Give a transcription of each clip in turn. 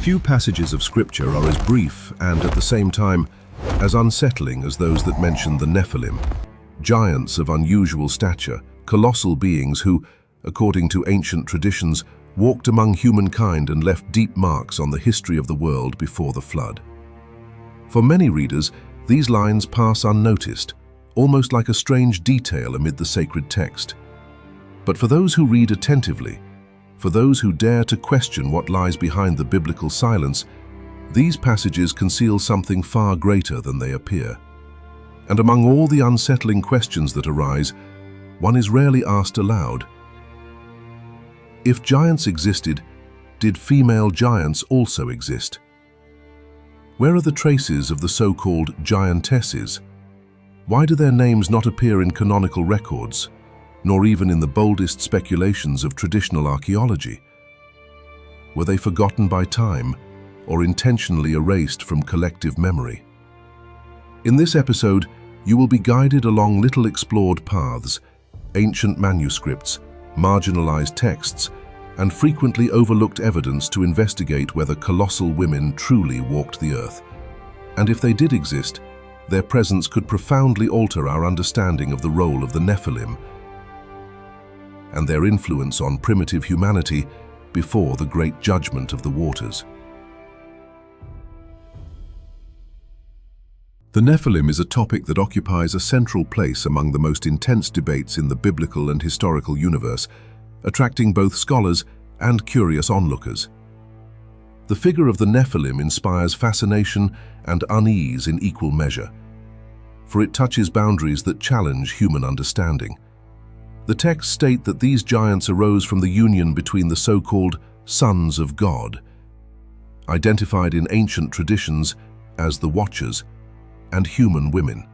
Few passages of scripture are as brief and, at the same time, as unsettling as those that mention the NEPHILIM, giants of unusual stature, colossal beings who, according to ancient traditions, walked among humankind and left deep marks on the history of the world before the flood. For many readers, these lines pass unnoticed, almost like a strange detail amid the sacred text. But for those who read attentively, for those who dare to question what lies behind the biblical silence, these passages conceal something far greater than they appear. And among all the unsettling questions that arise, one is rarely asked aloud. If giants existed, did female giants also exist? Where are the traces of the so-called giantesses? Why do their names not appear in canonical records, nor even in the boldest speculations of traditional archaeology? Were they forgotten by time, or intentionally erased from collective memory? In this episode, you will be guided along little explored paths, ancient manuscripts, marginalized texts, and frequently overlooked evidence to investigate whether colossal women truly walked the earth. And if they did exist, their presence could profoundly alter our understanding of the role of the NEPHILIM and their influence on primitive humanity before the great judgment of the waters. The NEPHILIM is a topic that occupies a central place among the most intense debates in the biblical and historical universe, attracting both scholars and curious onlookers. The figure of the NEPHILIM inspires fascination and unease in equal measure, for it touches boundaries that challenge human understanding. The texts state that these giants arose from the union between the so-called sons of God, identified in ancient traditions as the Watchers, and human women.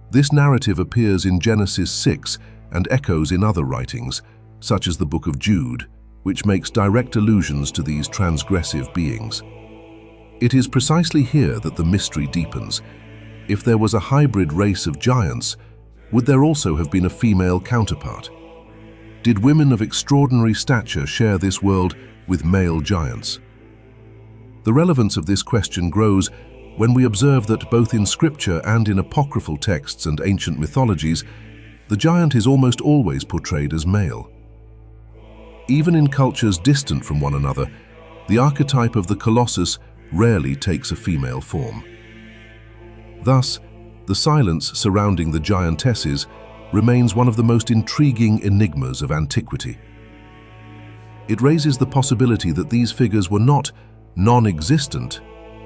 This narrative appears in Genesis 6 and echoes in other writings, such as the Book of Jude, which makes direct allusions to these transgressive beings. It is precisely here that the mystery deepens. If there was a hybrid race of giants, would there also have been a female counterpart? Did women of extraordinary stature share this world with male giants? The relevance of this question grows when we observe that both in scripture and in apocryphal texts and ancient mythologies, the giant is almost always portrayed as male. Even in cultures distant from one another, the archetype of the colossus rarely takes a female form. Thus, the silence surrounding the giantesses remains one of the most intriguing enigmas of antiquity. It raises the possibility that these figures were not non-existent,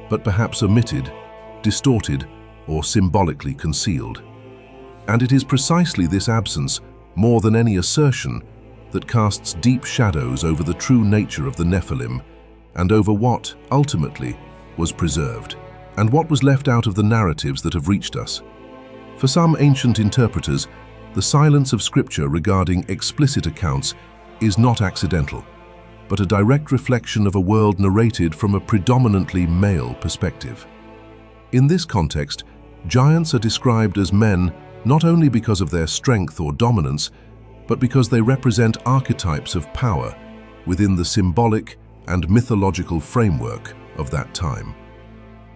but perhaps omitted, distorted, or symbolically concealed. And it is precisely this absence, more than any assertion, that casts deep shadows over the true nature of the NEPHILIM and over what, ultimately, was preserved, and what was left out of the narratives that have reached us. For some ancient interpreters, the silence of Scripture regarding explicit accounts is not accidental, but a direct reflection of a world narrated from a predominantly male perspective. In this context, giants are described as men not only because of their strength or dominance, but because they represent archetypes of power within the symbolic and mythological framework of that time.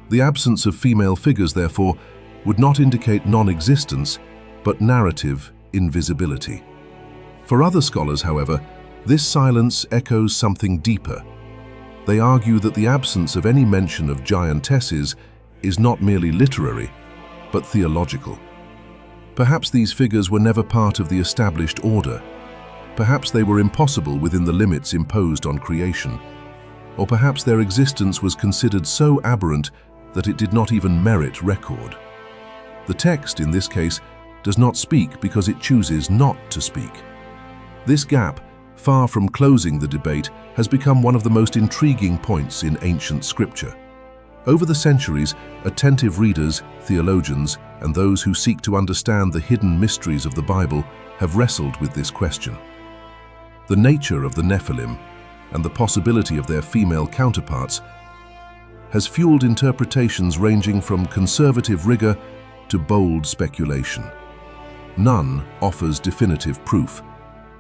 The absence of female figures, therefore, would not indicate non-existence, but narrative invisibility. For other scholars, however, this silence echoes something deeper. They argue that the absence of any mention of giantesses is not merely literary, but theological. Perhaps these figures were never part of the established order. Perhaps they were impossible within the limits imposed on creation. Or perhaps their existence was considered so aberrant that it did not even merit record. The text, in this case, does not speak because it chooses not to speak. This gap, far from closing the debate, has become one of the most intriguing points in ancient scripture. Over the centuries, attentive readers, theologians, and those who seek to understand the hidden mysteries of the Bible have wrestled with this question. The nature of the NEPHILIM and the possibility of their female counterparts has fueled interpretations ranging from conservative rigor to bold speculation. None offers definitive proof.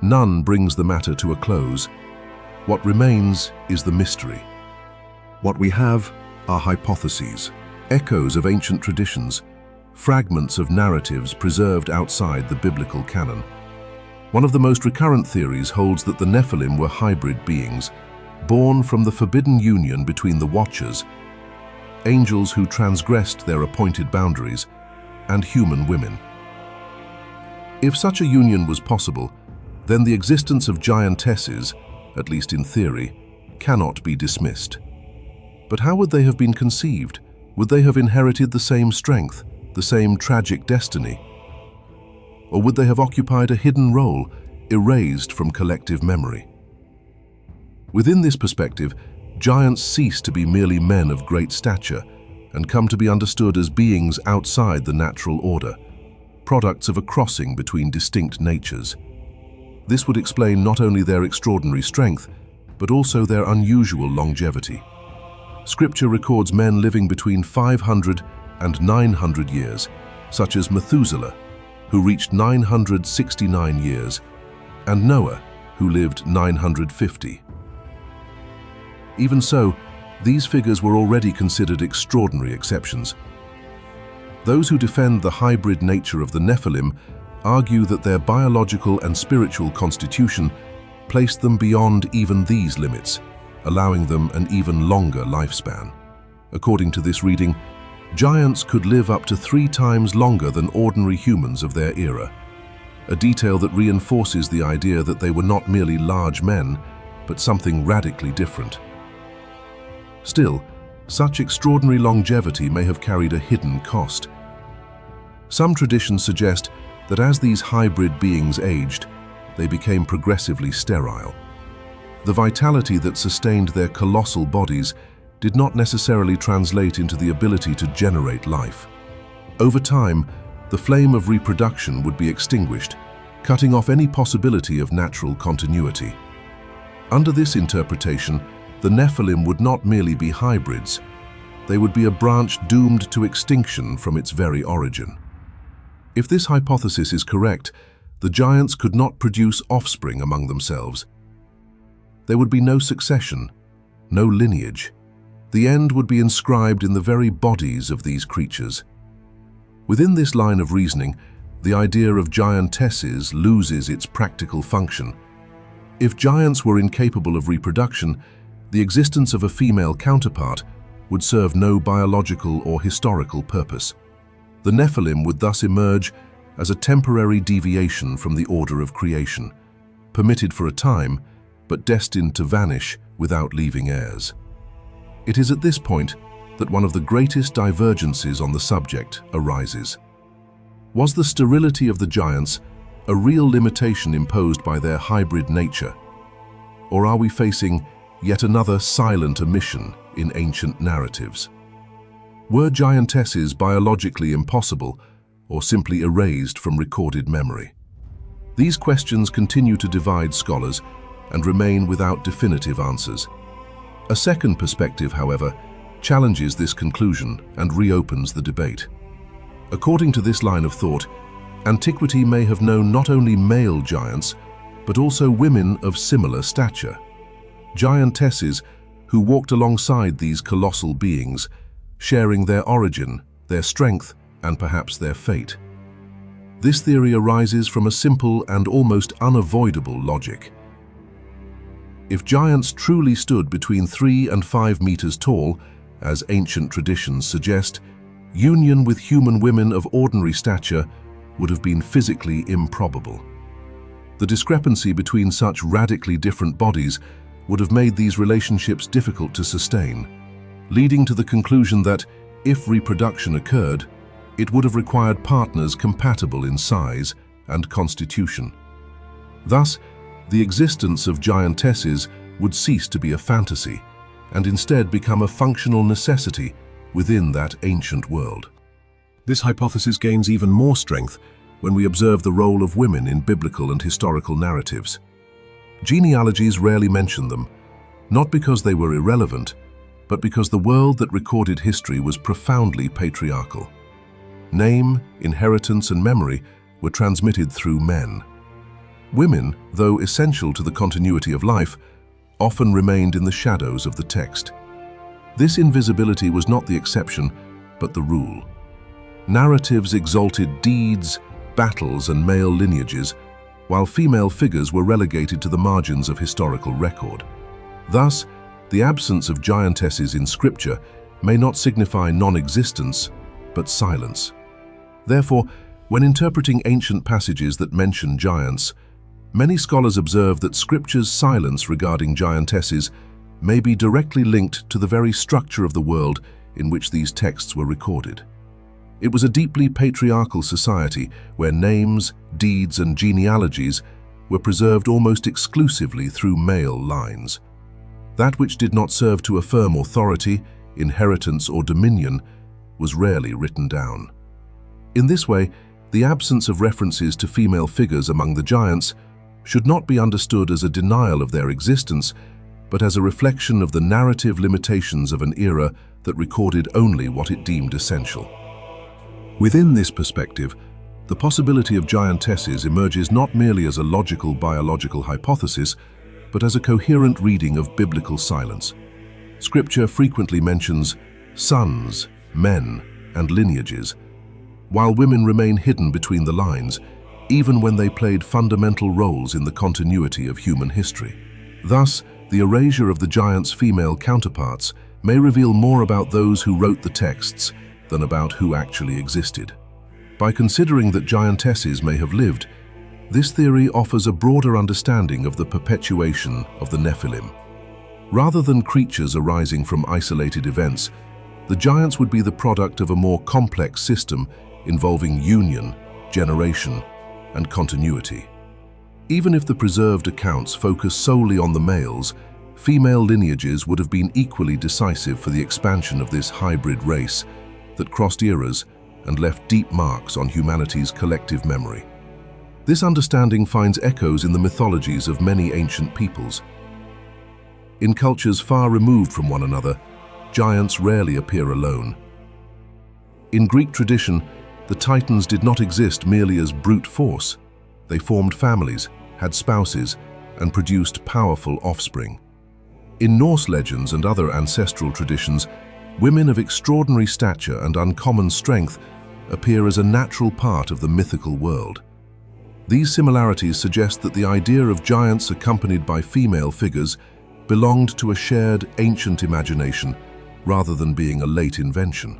None brings the matter to a close. What remains is the mystery. What we have are hypotheses, echoes of ancient traditions, fragments of narratives preserved outside the biblical canon. One of the most recurrent theories holds that the Nephilim were hybrid beings, born from the forbidden union between the Watchers, angels who transgressed their appointed boundaries, and human women. If such a union was possible, then the existence of giantesses, at least in theory, cannot be dismissed. But how would they have been conceived? Would they have inherited the same strength, the same tragic destiny? Or would they have occupied a hidden role, erased from collective memory? Within this perspective, giants cease to be merely men of great stature and come to be understood as beings outside the natural order, products of a crossing between distinct natures. This would explain not only their extraordinary strength, but also their unusual longevity. Scripture records men living between 500 and 900 years, such as Methuselah, who reached 969 years, and Noah, who lived 950. Even so, these figures were already considered extraordinary exceptions. Those who defend the hybrid nature of the Nephilim argue that their biological and spiritual constitution placed them beyond even these limits, allowing them an even longer lifespan. According to this reading, giants could live up to 3 times longer than ordinary humans of their era, a detail that reinforces the idea that they were not merely large men, but something radically different. Still, such extraordinary longevity may have carried a hidden cost. Some traditions suggest that as these hybrid beings aged, they became progressively sterile. The vitality that sustained their colossal bodies did not necessarily translate into the ability to generate life. Over time, the flame of reproduction would be extinguished, cutting off any possibility of natural continuity. Under this interpretation, the Nephilim would not merely be hybrids, they would be a branch doomed to extinction from its very origin. If this hypothesis is correct, the giants could not produce offspring among themselves. There would be no succession, no lineage. The end would be inscribed in the very bodies of these creatures. Within this line of reasoning, the idea of giantesses loses its practical function. If giants were incapable of reproduction, the existence of a female counterpart would serve no biological or historical purpose. The Nephilim would thus emerge as a temporary deviation from the order of creation, permitted for a time, but destined to vanish without leaving heirs. It is at this point that one of the greatest divergences on the subject arises. Was the sterility of the giants a real limitation imposed by their hybrid nature? Or are we facing yet another silent omission in ancient narratives? Were giantesses biologically impossible or simply erased from recorded memory? These questions continue to divide scholars and remain without definitive answers. A second perspective, however, challenges this conclusion and reopens the debate. According to this line of thought, antiquity may have known not only male giants, but also women of similar stature. Giantesses who walked alongside these colossal beings, sharing their origin, their strength, and perhaps their fate. This theory arises from a simple and almost unavoidable logic. If giants truly stood between 3 and 5 meters tall, as ancient traditions suggest, union with human women of ordinary stature would have been physically improbable. The discrepancy between such radically different bodies would have made these relationships difficult to sustain, leading to the conclusion that, if reproduction occurred, it would have required partners compatible in size and constitution. Thus, the existence of giantesses would cease to be a fantasy and instead become a functional necessity within that ancient world. This hypothesis gains even more strength when we observe the role of women in biblical and historical narratives. Genealogies rarely mention them, not because they were irrelevant, but because the world that recorded history was profoundly patriarchal. Name, inheritance, and memory were transmitted through men. Women, though essential to the continuity of life, often remained in the shadows of the text. This invisibility was not the exception, but the rule. Narratives exalted deeds, battles, and male lineages, while female figures were relegated to the margins of historical record. Thus, the absence of giantesses in scripture may not signify non-existence, but silence. Therefore, when interpreting ancient passages that mention giants, many scholars observe that scripture's silence regarding giantesses may be directly linked to the very structure of the world in which these texts were recorded. It was a deeply patriarchal society where names, deeds, and genealogies were preserved almost exclusively through male lines. That which did not serve to affirm authority, inheritance, or dominion was rarely written down. In this way, the absence of references to female figures among the giants should not be understood as a denial of their existence, but as a reflection of the narrative limitations of an era that recorded only what it deemed essential. Within this perspective, the possibility of giantesses emerges not merely as a logical biological hypothesis, but as a coherent reading of biblical silence. Scripture frequently mentions sons, men, and lineages, while women remain hidden between the lines, even when they played fundamental roles in the continuity of human history. Thus, the erasure of the giants' female counterparts may reveal more about those who wrote the texts than about who actually existed. By considering that giantesses may have lived, this theory offers a broader understanding of the perpetuation of the Nephilim. Rather than creatures arising from isolated events, the giants would be the product of a more complex system involving union, generation, and continuity. Even if the preserved accounts focus solely on the males, female lineages would have been equally decisive for the expansion of this hybrid race that crossed eras and left deep marks on humanity's collective memory. This understanding finds echoes in the mythologies of many ancient peoples. In cultures far removed from one another, giants rarely appear alone. In Greek tradition, the Titans did not exist merely as brute force. They formed families, had spouses, and produced powerful offspring. In Norse legends and other ancestral traditions, women of extraordinary stature and uncommon strength appear as a natural part of the mythical world. These similarities suggest that the idea of giants accompanied by female figures belonged to a shared ancient imagination rather than being a late invention.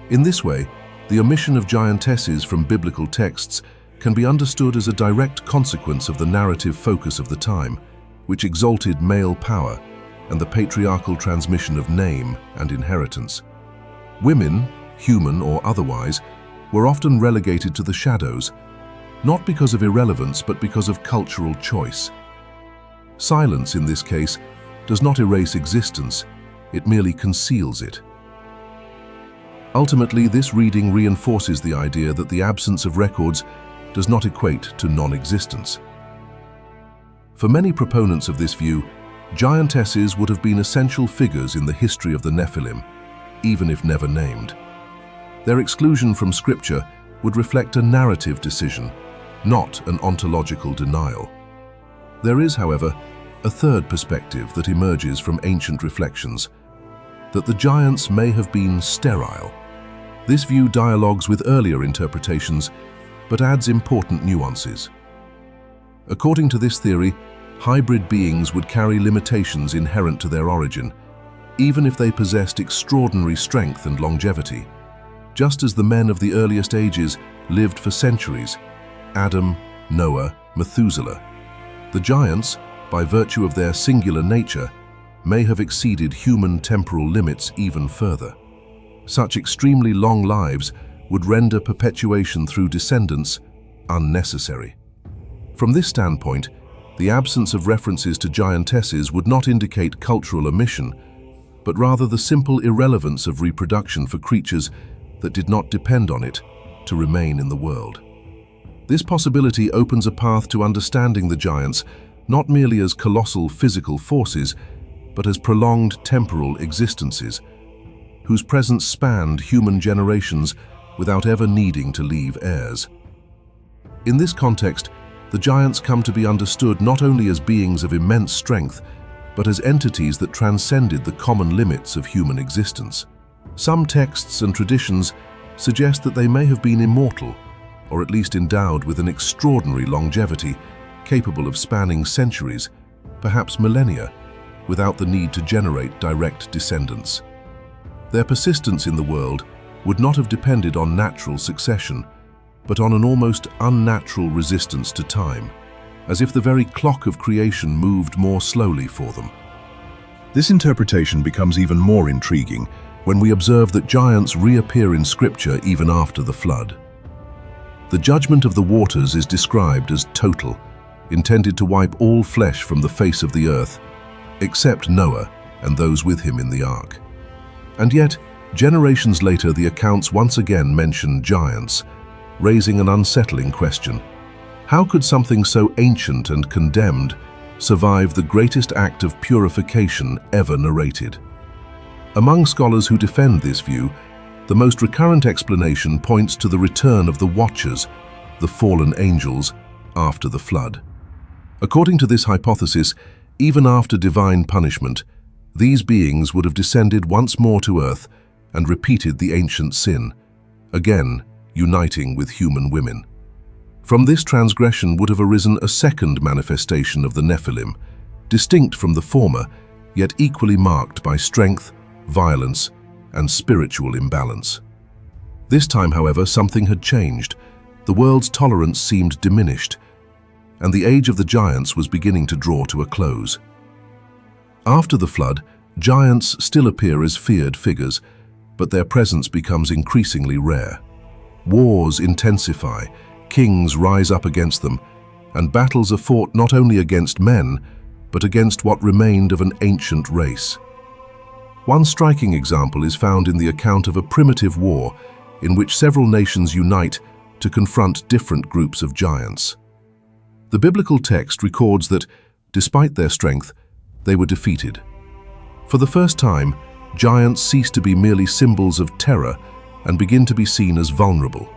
In this way, the omission of giantesses from biblical texts can be understood as a direct consequence of the narrative focus of the time, which exalted male power and the patriarchal transmission of name and inheritance. Women, human or otherwise, were often relegated to the shadows, not because of irrelevance but because of cultural choice. Silence, in this case, does not erase existence, it merely conceals it. Ultimately, this reading reinforces the idea that the absence of records does not equate to non-existence. For many proponents of this view, giantesses would have been essential figures in the history of the Nephilim, even if never named. Their exclusion from scripture would reflect a narrative decision, not an ontological denial. There is, however, a third perspective that emerges from ancient reflections, that the giants may have been sterile. This view dialogues with earlier interpretations, but adds important nuances. According to this theory, hybrid beings would carry limitations inherent to their origin, even if they possessed extraordinary strength and longevity. Just as the men of the earliest ages lived for centuries, Adam, Noah, Methuselah, the giants, by virtue of their singular nature, may have exceeded human temporal limits even further. Such extremely long lives would render perpetuation through descendants unnecessary. From this standpoint, the absence of references to giantesses would not indicate cultural omission, but rather the simple irrelevance of reproduction for creatures that did not depend on it to remain in the world. This possibility opens a path to understanding the giants not merely as colossal physical forces, but as prolonged temporal existences, whose presence spanned human generations without ever needing to leave heirs. In this context, the giants come to be understood not only as beings of immense strength, but as entities that transcended the common limits of human existence. Some texts and traditions suggest that they may have been immortal, or at least endowed with an extraordinary longevity, capable of spanning centuries, perhaps millennia, without the need to generate direct descendants. Their persistence in the world would not have depended on natural succession, but on an almost unnatural resistance to time, as if the very clock of creation moved more slowly for them. This interpretation becomes even more intriguing when we observe that giants reappear in Scripture even after the flood. The judgment of the waters is described as total, intended to wipe all flesh from the face of the earth, except Noah and those with him in the ark. And yet, generations later, the accounts once again mention giants, raising an unsettling question. How could something so ancient and condemned survive the greatest act of purification ever narrated? Among scholars who defend this view, the most recurrent explanation points to the return of the Watchers, the fallen angels, after the flood. According to this hypothesis, even after divine punishment, these beings would have descended once more to earth and repeated the ancient sin, again uniting with human women. From this transgression would have arisen a second manifestation of the Nephilim, distinct from the former, yet equally marked by strength, violence, and spiritual imbalance. This time, however, something had changed. The world's tolerance seemed diminished, and the age of the giants was beginning to draw to a close. After the flood, giants still appear as feared figures, but their presence becomes increasingly rare. Wars intensify, kings rise up against them, and battles are fought not only against men, but against what remained of an ancient race. One striking example is found in the account of a primitive war in which several nations unite to confront different groups of giants. The biblical text records that, despite their strength, they were defeated. For the first time, giants cease to be merely symbols of terror and begin to be seen as vulnerable.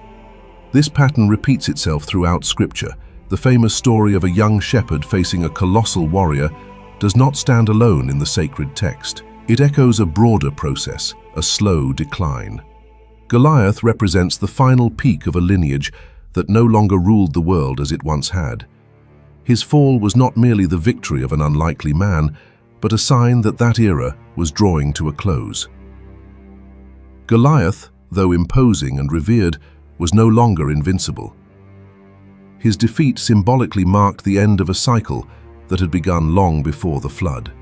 This pattern repeats itself throughout Scripture. The famous story of a young shepherd facing a colossal warrior does not stand alone in the sacred text. It echoes a broader process, a slow decline. Goliath represents the final peak of a lineage that no longer ruled the world as it once had. His fall was not merely the victory of an unlikely man, but a sign that that era was drawing to a close. Goliath, though imposing and revered, was no longer invincible. His defeat symbolically marked the end of a cycle that had begun long before the flood.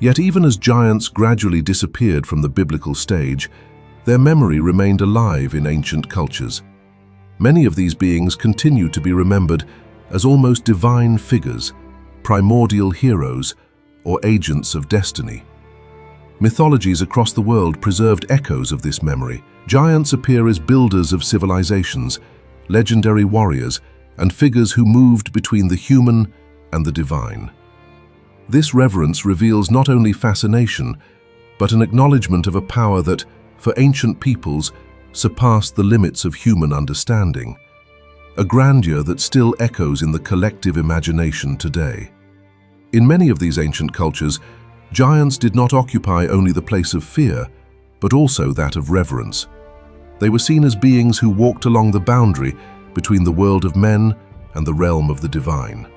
Yet even as giants gradually disappeared from the biblical stage, their memory remained alive in ancient cultures. Many of these beings continue to be remembered as almost divine figures, primordial heroes, or agents of destiny. Mythologies across the world preserved echoes of this memory. Giants appear as builders of civilizations, legendary warriors, and figures who moved between the human and the divine. This reverence reveals not only fascination, but an acknowledgement of a power that, for ancient peoples, surpassed the limits of human understanding, a grandeur that still echoes in the collective imagination today. In many of these ancient cultures, giants did not occupy only the place of fear, but also that of reverence. They were seen as beings who walked along the boundary between the world of men and the realm of the divine.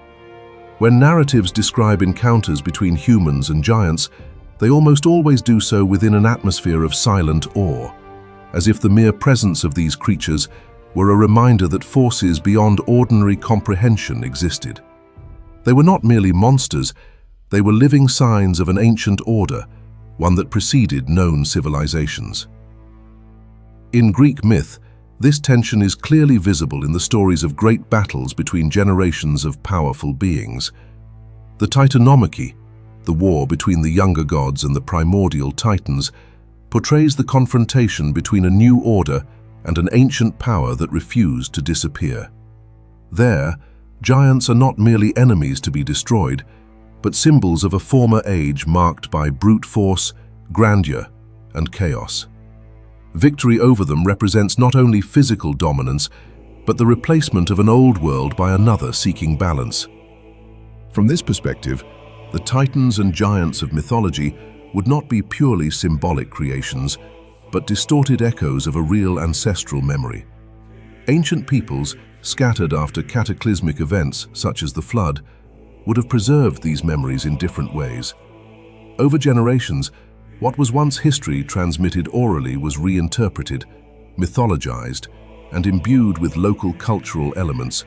When narratives describe encounters between humans and giants, they almost always do so within an atmosphere of silent awe, as if the mere presence of these creatures were a reminder that forces beyond ordinary comprehension existed. They were not merely monsters, they were living signs of an ancient order, one that preceded known civilizations. In Greek myth, this tension is clearly visible in the stories of great battles between generations of powerful beings. The Titanomachy, the war between the younger gods and the primordial titans, portrays the confrontation between a new order and an ancient power that refused to disappear. There, giants are not merely enemies to be destroyed, but symbols of a former age marked by brute force, grandeur, and chaos. Victory over them represents not only physical dominance, but the replacement of an old world by another seeking balance. From this perspective, The titans and giants of mythology would not be purely symbolic creations, but distorted echoes of a real ancestral memory. Ancient peoples, scattered after cataclysmic events such as the flood, would have preserved these memories in different ways. Over generations, what was once history transmitted orally was reinterpreted, mythologized, and imbued with local cultural elements,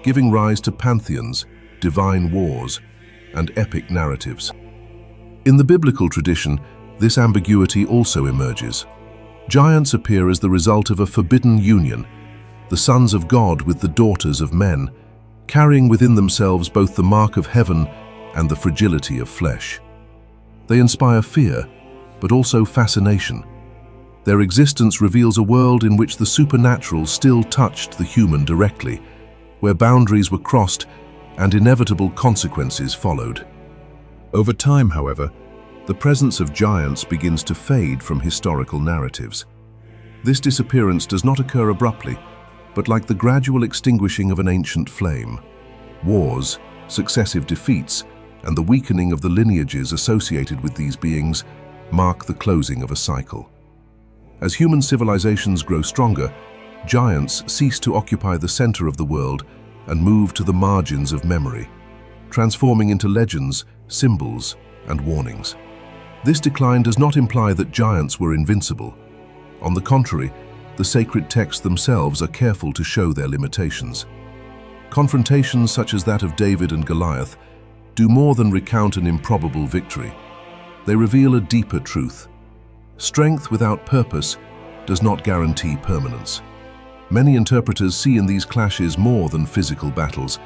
giving rise to pantheons, divine wars, and epic narratives. In the biblical tradition, this ambiguity also emerges. Giants appear as the result of a forbidden union, the sons of God with the daughters of men, carrying within themselves both the mark of heaven and the fragility of flesh. They inspire fear, but also fascination. Their existence reveals a world in which the supernatural still touched the human directly, where boundaries were crossed and inevitable consequences followed. Over time, however, the presence of giants begins to fade from historical narratives. This disappearance does not occur abruptly, but like the gradual extinguishing of an ancient flame. Wars, successive defeats, and the weakening of the lineages associated with these beings mark the closing of a cycle. As human civilizations grow stronger, giants cease to occupy the center of the world and move to the margins of memory, transforming into legends, symbols, and warnings. This decline does not imply that giants were invincible. On the contrary, the sacred texts themselves are careful to show their limitations. Confrontations such as that of David and Goliath do more than recount an improbable victory. They reveal a deeper truth. Strength without purpose does not guarantee permanence. Many interpreters see in these clashes more than physical battles.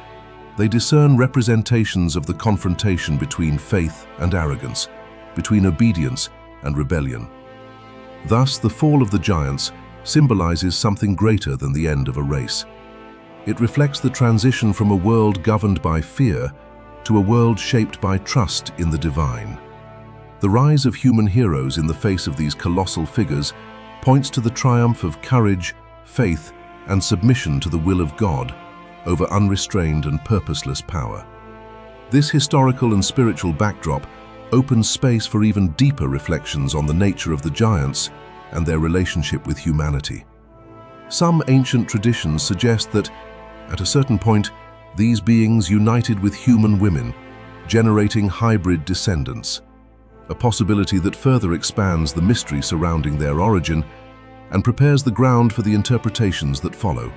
They discern representations of the confrontation between faith and arrogance, between obedience and rebellion. Thus, the fall of the giants symbolizes something greater than the end of a race. It reflects the transition from a world governed by fear to a world shaped by trust in the divine. The rise of human heroes in the face of these colossal figures points to the triumph of courage, faith, and submission to the will of God over unrestrained and purposeless power. This historical and spiritual backdrop opens space for even deeper reflections on the nature of the giants and their relationship with humanity. Some ancient traditions suggest that, at a certain point, these beings united with human women, generating hybrid descendants, a possibility that further expands the mystery surrounding their origin and prepares the ground for the interpretations that follow.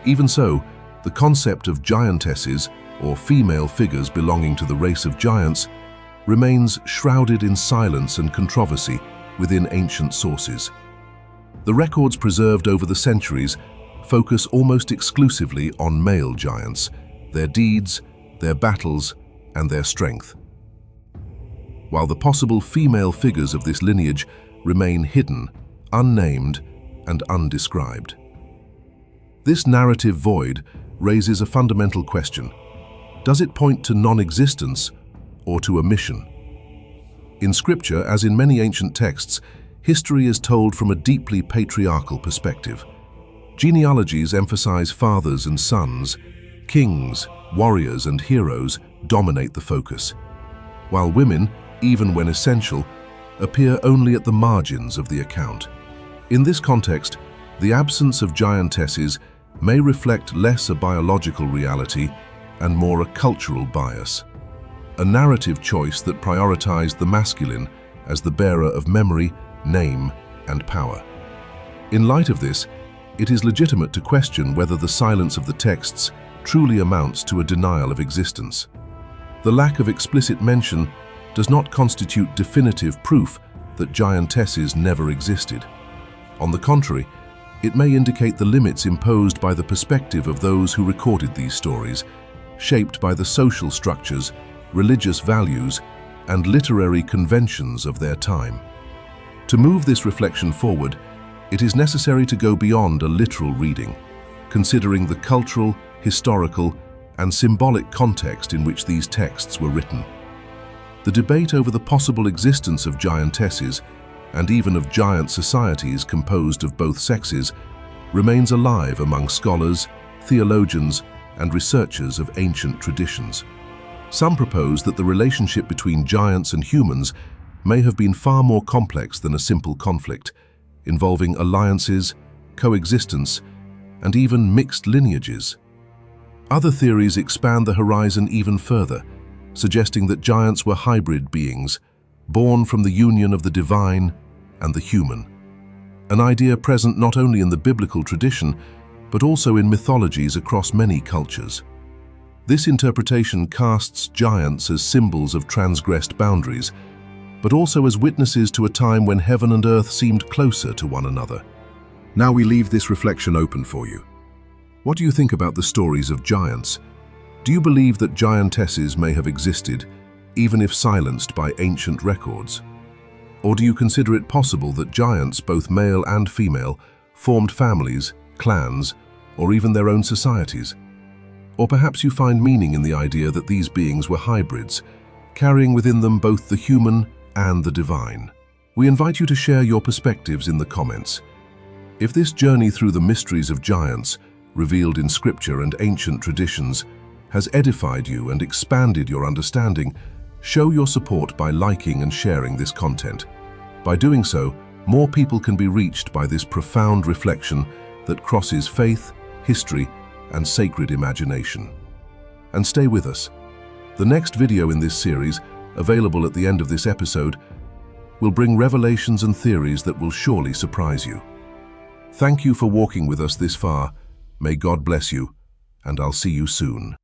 Even so, the concept of giantesses, or female figures belonging to the race of giants, remains shrouded in silence and controversy within ancient sources. The records preserved over the centuries focus almost exclusively on male giants, their deeds, their battles, and their strength, while the possible female figures of this lineage remain hidden, unnamed, and undescribed. This narrative void raises a fundamental question. Does it point to non-existence or to omission? In Scripture, as in many ancient texts, history is told from a deeply patriarchal perspective. Genealogies emphasize fathers and sons, kings, warriors, and heroes dominate the focus, while women, even when essential, appear only at the margins of the account. In this context, the absence of giantesses may reflect less a biological reality and more a cultural bias, a narrative choice that prioritized the masculine as the bearer of memory, name, and power. In light of this, it is legitimate to question whether the silence of the texts truly amounts to a denial of existence. The lack of explicit mention does not constitute definitive proof that giantesses never existed. On the contrary, it may indicate the limits imposed by the perspective of those who recorded these stories, shaped by the social structures, religious values, and literary conventions of their time. To move this reflection forward, it is necessary to go beyond a literal reading, considering the cultural, historical, and symbolic context in which these texts were written. The debate over the possible existence of giantesses, and even of giant societies composed of both sexes, remains alive among scholars, theologians, and researchers of ancient traditions. Some propose that the relationship between giants and humans may have been far more complex than a simple conflict, involving alliances, coexistence, and even mixed lineages. Other theories expand the horizon even further, suggesting that giants were hybrid beings, born from the union of the divine and the human. An idea present not only in the biblical tradition, but also in mythologies across many cultures. This interpretation casts giants as symbols of transgressed boundaries, but also as witnesses to a time when heaven and earth seemed closer to one another. Now we leave this reflection open for you. What do you think about the stories of giants? Do you believe that giantesses may have existed, even if silenced by ancient records? Or do you consider it possible that giants, both male and female, formed families, clans, or even their own societies? Or perhaps you find meaning in the idea that these beings were hybrids, carrying within them both the human and the divine. We invite you to share your perspectives in the comments. If this journey through the mysteries of giants, revealed in scripture and ancient traditions, has edified you and expanded your understanding, show your support by liking and sharing this content. By doing so, more people can be reached by this profound reflection that crosses faith, history, and sacred imagination. And stay with us. The next video in this series, available at the end of this episode, will bring revelations and theories that will surely surprise you. Thank you for walking with us this far. May God bless you, and I'll see you soon.